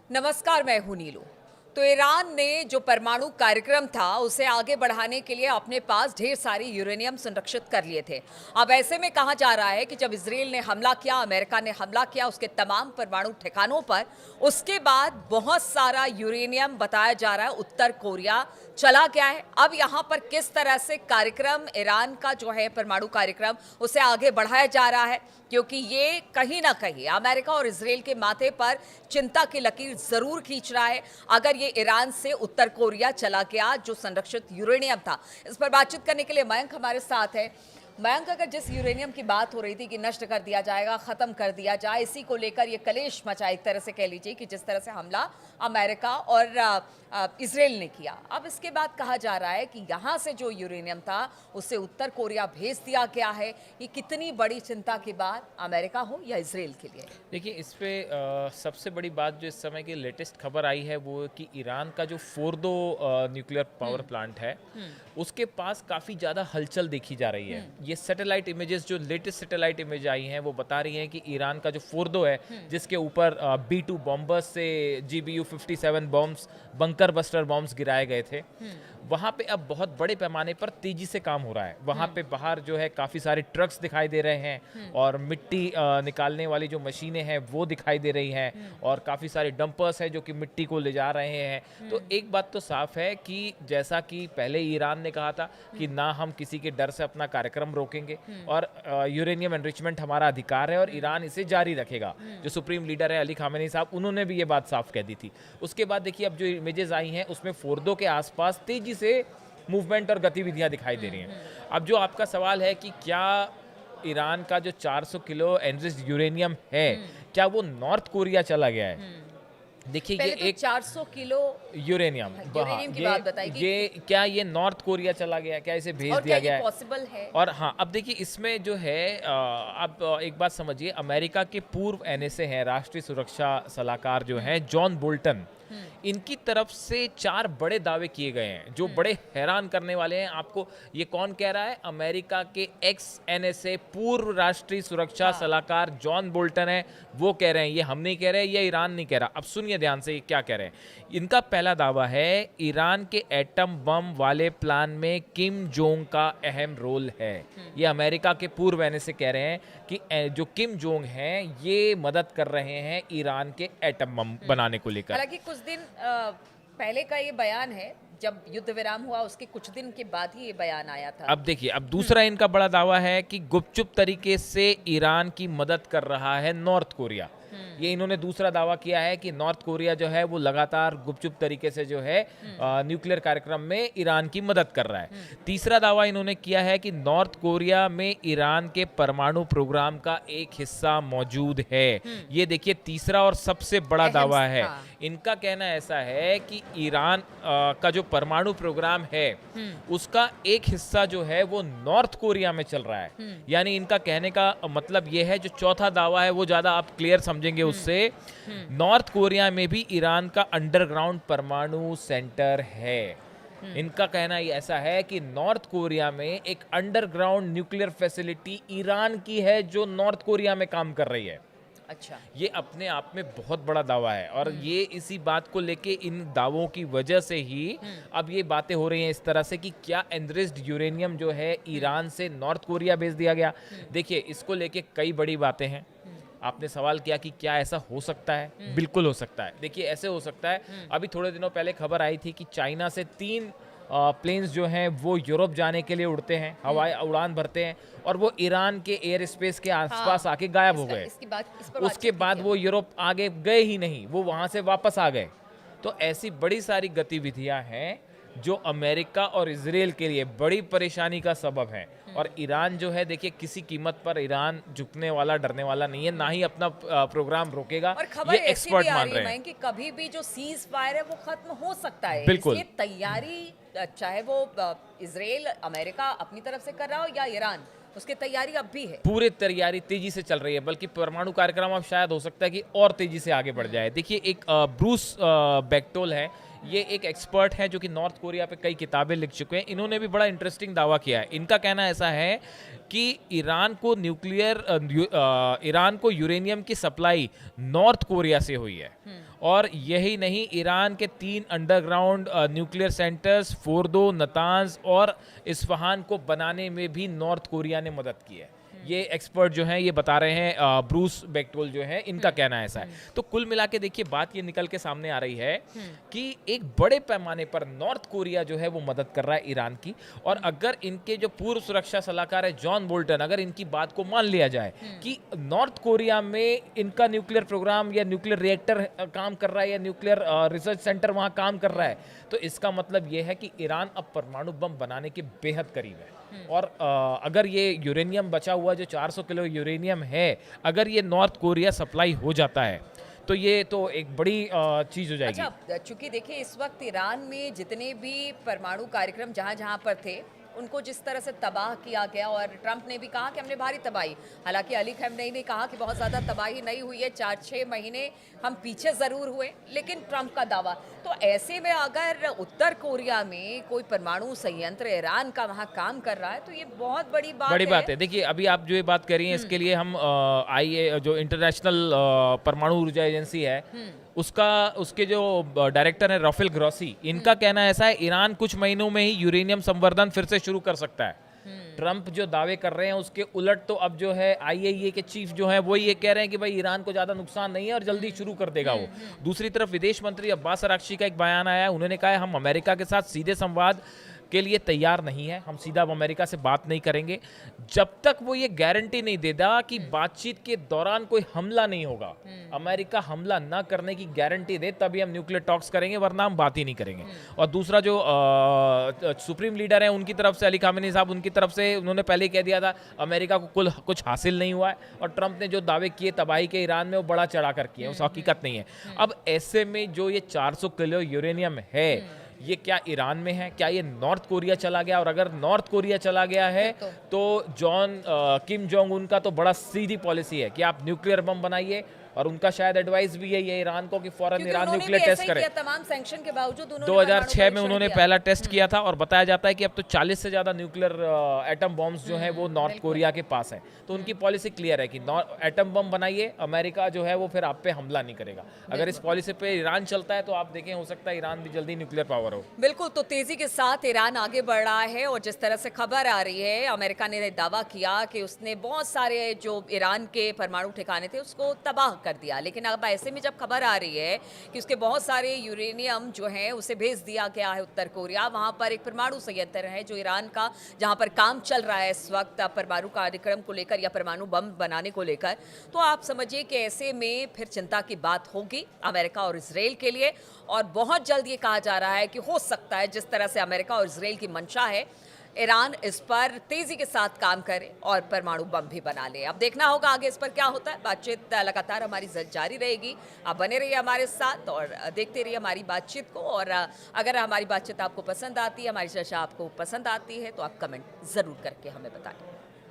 नमस्कार, मैं हूं नीलू। तो ईरान ने जो परमाणु कार्यक्रम था उसे आगे बढ़ाने के लिए अपने पास ढेर सारी यूरेनियम संरक्षित कर लिए थे। अब ऐसे में कहा जा रहा है कि जब इजराइल ने हमला किया, अमेरिका ने हमला किया उसके तमाम परमाणु ठिकानों पर, उसके बाद बहुत सारा यूरेनियम बताया जा रहा है उत्तर कोरिया चला गया है। अब यहाँ पर किस तरह से कार्यक्रम ईरान का जो है परमाणु कार्यक्रम उसे आगे बढ़ाया जा रहा है, क्योंकि ये कहीं ना कहीं अमेरिका और इजराइल के माथे पर चिंता की लकीर जरूर खींच रहा है। अगर ये ईरान से उत्तर कोरिया चला गया जो संरक्षित यूरेनियम था। इस पर बातचीत करने के लिए मयंक हमारे साथ है। मयंक, अगर जिस यूरेनियम की बात हो रही थी कि नष्ट कर दिया जाएगा, खत्म कर दिया जाए, इसी को लेकर ये कलेश मचा, एक तरह से कह लीजिए कि जिस तरह से हमला अमेरिका और इजराइल ने किया, अब इसके बाद कहा जा रहा है कि यहाँ से जो यूरेनियम था उसे उत्तर कोरिया भेज दिया गया है। ये कितनी बड़ी चिंता की बात अमेरिका हो या इजराइल के लिए? देखिए, इस पे सबसे बड़ी बात जो इस समय की लेटेस्ट खबर आई है वो कि ईरान का जो फोर्दो न्यूक्लियर पावर प्लांट है उसके पास काफ़ी ज़्यादा हलचल देखी जा रही है। ये सैटेलाइट इमेजेस, जो लेटेस्ट सैटेलाइट इमेज आई हैं, वो बता रही हैं कि ईरान का जो फोर्दो है जिसके ऊपर B-2 बॉम्बर्स से GBU-57 bombs, bunker buster bombs गिराए गए थे, वहाँ पे अब बहुत बड़े पैमाने पर तेजी से काम हो रहा है। वहाँ पे बाहर जो है काफ़ी सारे ट्रक्स दिखाई दे रहे हैं और मिट्टी निकालने वाली जो मशीनें हैं वो दिखाई दे रही हैं और काफ़ी सारे डंपर्स हैं जो कि मिट्टी को ले जा रहे हैं। तो एक बात तो साफ है कि जैसा कि पहले ईरान ने कहा था कि ना हम किसी के डर से अपना कार्यक्रम रोकेंगे और यूरेनियम एनरिचमेंट हमारा अधिकार है और ईरान इसे जारी रखेगा। जो सुप्रीम लीडर है अली खामेनी साहब, उन्होंने भी ये बात साफ कह दी थी। उसके बाद देखिए, अब जो इमेजेस आई हैं उसमें फोर्दो के आसपास तेजी से मूवमेंट और गतिविधियां दिखाई दे रही हैं। अब जो आपका सवाल है कि क्या ईरान का जो 400 किलो एनरिच्ड यूरेनियम है क्या वो नॉर्थ कोरिया चला गया है? देखिए, ये तो एक 400 किलो यूरेनियम की बात बताई कि ये क्या ये नॉर्थ कोरिया चला गया, क्या इसे भेज और दिया क्या गया ये है? पॉसिबल है? और हाँ, अब देखिए इसमें जो है आप एक बात समझिए, अमेरिका के पूर्व NSA हैं, राष्ट्रीय सुरक्षा सलाहकार जो हैं जॉन बोल्टन, इनकी तरफ से 4 बड़े दावे किए गए हैं जो बड़े हैरान करने वाले हैं आपको। ये कौन कह रहा है? अमेरिका के एक्स NSA पूर्व राष्ट्रीय सुरक्षा सलाहकार जॉन बोल्टन है, वो कह रहे हैं। ये हम नहीं कह रहे, ये ईरान नहीं कह रहा। अब सुनिए ध्यान से ये क्या कह रहे हैं। इनका पहला दावा है ईरान के एटम बम वाले प्लान में किम जोंग का अहम रोल है। ये अमेरिका के पूर्व NSA कह रहे हैं कि जो किम जोंग हैं ये मदद कर रहे हैं ईरान के एटम बम बनाने को लेकर। हालांकि कुछ दिन पहले का ये बयान है, जब युद्ध विराम हुआ उसके कुछ दिन के बाद ही ये बयान आया था। अब देखिए, अब दूसरा इनका बड़ा दावा है कि गुपचुप तरीके से ईरान की मदद कर रहा है नॉर्थ कोरिया। ये इन्होंने दूसरा दावा किया है कि नॉर्थ कोरिया जो है वो लगातार गुपचुप तरीके से जो है न्यूक्लियर कार्यक्रम में ईरान की मदद कर रहा है। तीसरा दावा इन्होंने किया है कि नॉर्थ कोरिया में ईरान के परमाणु प्रोग्राम का एक हिस्सा मौजूद है। ये देखिए तीसरा और सबसे बड़ा दावा है। इनका कहना ऐसा है कि ईरान का जो परमाणु प्रोग्राम है उसका एक हिस्सा जो है वो नॉर्थ कोरिया में चल रहा है। यानी इनका कहने का मतलब ये है, जो चौथा दावा है वो ज्यादा आप क्लियर समझेंगे उससे, नॉर्थ कोरिया में भी ईरान का अंडरग्राउंड परमाणु सेंटर है। इनका कहना ये ऐसा है कि नॉर्थ कोरिया में एक अंडरग्राउंड न्यूक्लियर फैसिलिटी ईरान की है जो नॉर्थ कोरिया में काम कर रही है। अच्छा, ये अपने आप में बहुत बड़ा दावा है और ये इसी बात को लेके, इन दावों की वजह से ही अब ये बातें हो रही हैं इस तरह से कि क्या एनरिच्ड यूरेनियम जो है ईरान से नॉर्थ कोरिया भेज दिया गया। देखिए, इसको लेके कई बड़ी बातें हैं। आपने सवाल किया कि क्या ऐसा हो सकता है? बिल्कुल हो सकता है। देखिए, ऐसे हो सकता है, अभी थोड़े दिनों पहले खबर आई थी कि चाइना से 3 प्लेन्स जो हैं वो यूरोप जाने के लिए उड़ते हैं, हवाई उड़ान भरते हैं और वो ईरान के एयर स्पेस के आसपास आके गायब हो गए। उसके बाद वो यूरोप आगे गए ही नहीं, वो वहाँ से वापस आ गए। तो ऐसी बड़ी सारी गतिविधियाँ हैं जो अमेरिका और इजराइल के लिए बड़ी परेशानी का सबब है। और ईरान जो है, देखिए, किसी कीमत पर ईरान झुकने वाला, डरने वाला नहीं है, ना ही अपना प्रोग्राम रोकेगा। और खबर ये ऐसी एक्सपर्ट भी आ मान रही रहे है हैं। कि कभी भी जो सीज फायर है वो खत्म हो सकता है। बिल्कुल। इसलिए तैयारी, चाहे वो इजराइल, अमेरिका अपनी तरफ से कर रहा हो या ईरान, उसकी तैयारी अब भी है। पूरी तैयारी तेजी से चल रही है, बल्कि परमाणु कार्यक्रम अब शायद हो सकता है कि और तेजी से आगे बढ़ जाए। देखिए, एक ब्रूस बेक्टोल है, ये एक एक्सपर्ट है जो कि नॉर्थ कोरिया पे कई किताबें लिख चुके हैं। इन्होंने भी बड़ा इंटरेस्टिंग दावा किया है। इनका कहना ऐसा है कि ईरान को यूरेनियम की सप्लाई नॉर्थ कोरिया से हुई है। और यही नहीं, ईरान के 3 underground nuclear centres Fordow, Natanz और इस्फहान को बनाने में भी नॉर्थ कोरिया ने मदद की है। ये एक्सपर्ट जो हैं ये बता रहे हैं, ब्रूस बेक्टोल जो है, इनका कहना ऐसा है। तो कुल मिला के देखिए बात ये निकल के सामने आ रही है कि एक बड़े पैमाने पर नॉर्थ कोरिया जो है वो मदद कर रहा है ईरान की। और अगर इनके जो पूर्व सुरक्षा सलाहकार है जॉन बोल्टन, अगर इनकी बात को मान लिया जाए कि नॉर्थ कोरिया में इनका न्यूक्लियर प्रोग्राम या न्यूक्लियर रिएक्टर काम कर रहा है या न्यूक्लियर रिसर्च सेंटर वहाँ काम कर रहा है, तो इसका मतलब ये है कि ईरान अब परमाणु बम बनाने के बेहद करीब है। और अगर ये यूरेनियम बचा हुआ जो 400 किलो यूरेनियम है, अगर ये नॉर्थ कोरिया सप्लाई हो जाता है तो ये तो एक बड़ी चीज़ हो जाएगी। अच्छा, चूंकि देखिए इस वक्त ईरान में जितने भी परमाणु कार्यक्रम जहां जहां पर थे उनको जिस तरह से तबाह किया गया, और ट्रंप ने भी कहा कि हमने भारी तबाही, हालांकि अली खamenei ने कहा कि बहुत ज़्यादा तबाही नहीं हुई है, 4-6 महीने हम पीछे ज़रूर हुए, लेकिन ट्रंप का दावा। तो ऐसे में अगर उत्तर कोरिया में कोई परमाणु संयंत्र ईरान का वहाँ काम कर रहा है तो ये बहुत बड़ी बात है। देखिए अभी आप जो ये बात कर रही हैं इसके लिए हम IA जो इंटरनेशनल परमाणु ऊर्जा एजेंसी है उसके जो डायरेक्टर है राफेल ग्रॉसी, इनका कहना ऐसा है ईरान कुछ महीनों में ही यूरेनियम संवर्धन फिर से शुरू कर सकता है। ट्रंप जो दावे कर रहे हैं उसके उलट तो अब जो है IAEA के चीफ जो है वो ये कह रहे हैं कि भाई ईरान को ज़्यादा नुकसान नहीं है और जल्दी शुरू कर देगा वो। दूसरी तरफ विदेश मंत्री अब्बास अराक्ची का एक बयान आया है, उन्होंने कहा है हम अमेरिका के साथ सीधे संवाद के लिए तैयार नहीं है, हम सीधा अमेरिका से बात नहीं करेंगे जब तक वो ये गारंटी नहीं देता कि बातचीत के दौरान कोई हमला नहीं होगा। अमेरिका हमला ना करने की गारंटी दे तभी हम न्यूक्लियर टॉक्स करेंगे, वरना हम बात ही नहीं करेंगे। और दूसरा जो सुप्रीम लीडर है उनकी तरफ से, अली खामेनी साहब, उनकी तरफ से उन्होंने पहले ही कह दिया था अमेरिका को कुछ हासिल नहीं हुआ है, और ट्रंप ने जो दावे किए तबाही के ईरान में वो बड़ा चढ़ा कर किए, उस हकीकत नहीं है। अब ऐसे में जो ये 400 किलो यूरेनियम है ये क्या ईरान में है, क्या ये नॉर्थ कोरिया चला गया? और अगर नॉर्थ कोरिया चला गया है तो किम जोंग उन का तो बड़ा सीधी पॉलिसी है कि आप न्यूक्लियर बम बनाइए, और उनका शायद एडवाइस भी यही है ईरान को कि फौरन ईरान न्यूक्लियर टेस्ट करे। तमाम सैंक्शन के बावजूद 2006 में उन्होंने पहला टेस्ट किया था, और बताया जाता है कि अब तो 40 से ज्यादा न्यूक्लियर एटम बॉम्ब्स जो हैं वो नॉर्थ कोरिया के पास हैं। तो उनकी पॉलिसी क्लियर है कि एटम बम बनाइए, अमेरिका जो है वो फिर आप पे हमला नहीं करेगा। अगर इस पॉलिसी पे ईरान चलता है तो आप देखें हो सकता है ईरान भी जल्दी न्यूक्लियर पावर हो। बिल्कुल, तो तेजी के साथ ईरान आगे बढ़ रहा है, और जिस तरह से खबर आ रही है अमेरिका ने दावा किया कि उसने बहुत सारे जो ईरान के परमाणु ठिकाने थे उसको तबाह कर दिया। लेकिन अब ऐसे में जब खबर आ रही है कि उसके बहुत सारे यूरेनियम जो है उसे भेज दिया गया है उत्तर कोरिया, वहां पर एक परमाणु संयंत्र है जो ईरान का, जहां पर काम चल रहा है इस वक्त परमाणु कार्यक्रम को लेकर या परमाणु बम बनाने को लेकर, तो आप समझिए कि ऐसे में फिर चिंता की बात होगी अमेरिका और इजराइल के लिए। और बहुत जल्द ये कहा जा रहा है कि हो सकता है जिस तरह से अमेरिका और इजराइल की मंशा है, ईरान इस पर तेजी के साथ काम करे और परमाणु बम भी बना ले। अब देखना होगा आगे इस पर क्या होता है। बातचीत लगातार हमारी जारी रहेगी, आप बने रहिए हमारे साथ और देखते रहिए हमारी बातचीत को। और अगर हमारी बातचीत आपको पसंद आती है, हमारी चर्चा आपको पसंद आती है, तो आप कमेंट ज़रूर करके हमें बताएं।